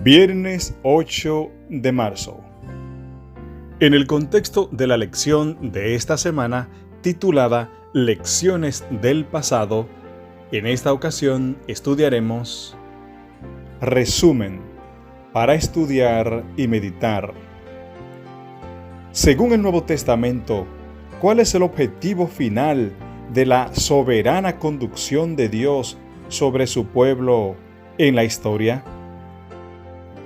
Viernes 8 de marzo. En el contexto de la lección de esta semana, titulada Lecciones del pasado, en esta ocasión estudiaremos Resumen para estudiar y meditar. Según el Nuevo Testamento, ¿cuál es el objetivo final de la soberana conducción de Dios sobre su pueblo en la historia?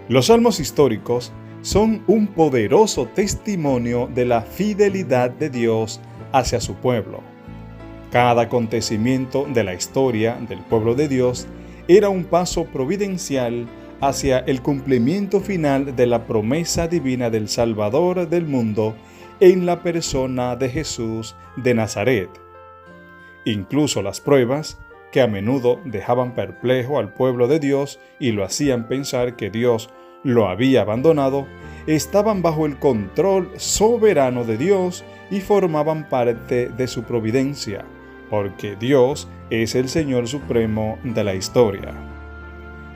Los salmos históricos son un poderoso testimonio de la fidelidad de Dios hacia su pueblo. Cada acontecimiento de la historia del pueblo de Dios era un paso providencial hacia el cumplimiento final de la promesa divina del Salvador del mundo en la persona de Jesús de Nazaret. Incluso las pruebas, que a menudo dejaban perplejo al pueblo de Dios y lo hacían pensar que Dios lo había abandonado, estaban bajo el control soberano de Dios y formaban parte de su providencia, porque Dios es el Señor supremo de la historia.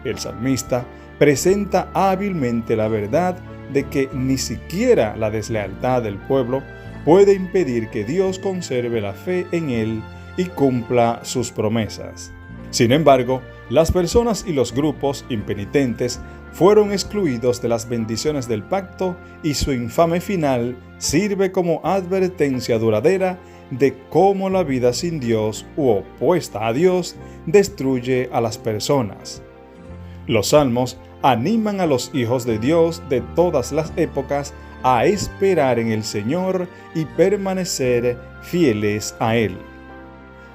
El salmista presenta hábilmente la verdad de que ni siquiera la deslealtad del pueblo puede impedir que Dios conserve la fe en él y cumpla sus promesas. Sin embargo, las personas y los grupos impenitentes fueron excluidos de las bendiciones del pacto y su infame final sirve como advertencia duradera de cómo la vida sin Dios u opuesta a Dios destruye a las personas. Los salmos animan a los hijos de Dios de todas las épocas a esperar en el Señor y permanecer fieles a Él.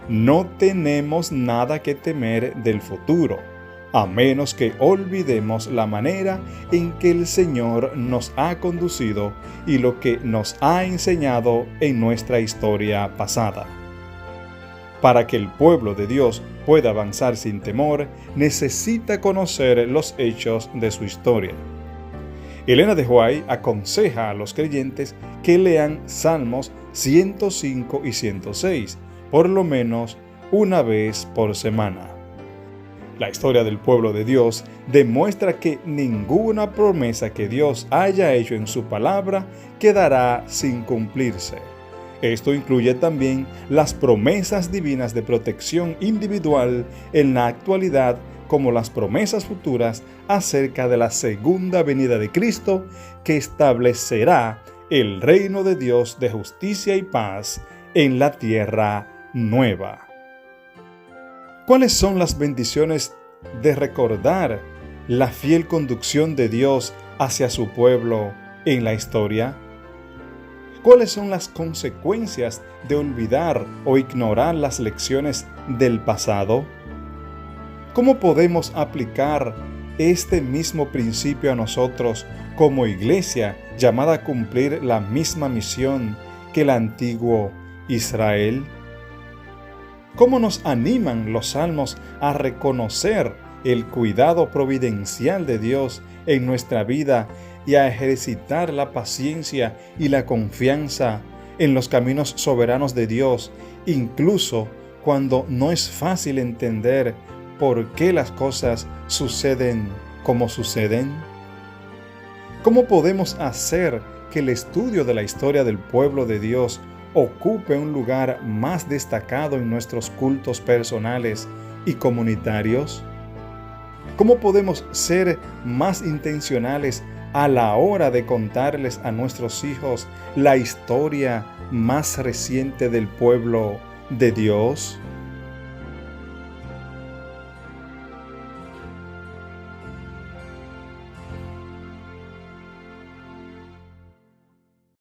No tenemos nada que temer del futuro, a menos que olvidemos la manera en que el Señor nos ha conducido y lo que nos ha enseñado en nuestra historia pasada. Para que el pueblo de Dios pueda avanzar sin temor, necesita conocer los hechos de su historia. Elena de White aconseja a los creyentes que lean Salmos 105 y 106, por lo menos una vez por semana. La historia del pueblo de Dios demuestra que ninguna promesa que Dios haya hecho en su palabra quedará sin cumplirse. Esto incluye también las promesas divinas de protección individual en la actualidad, como las promesas futuras acerca de la segunda venida de Cristo, que establecerá el reino de Dios de justicia y paz en la tierra nueva. ¿Cuáles son las bendiciones de recordar la fiel conducción de Dios hacia su pueblo en la historia? ¿Cuáles son las consecuencias de olvidar o ignorar las lecciones del pasado? ¿Cómo podemos aplicar este mismo principio a nosotros como iglesia llamada a cumplir la misma misión que el antiguo Israel? ¿Cómo nos animan los salmos a reconocer el cuidado providencial de Dios en nuestra vida y a ejercitar la paciencia y la confianza en los caminos soberanos de Dios, incluso cuando no es fácil entender por qué las cosas suceden como suceden? ¿Cómo podemos hacer que el estudio de la historia del pueblo de Dios ocupe un lugar más destacado en nuestros cultos personales y comunitarios? ¿Cómo podemos ser más intencionales a la hora de contarles a nuestros hijos la historia más reciente del pueblo de Dios?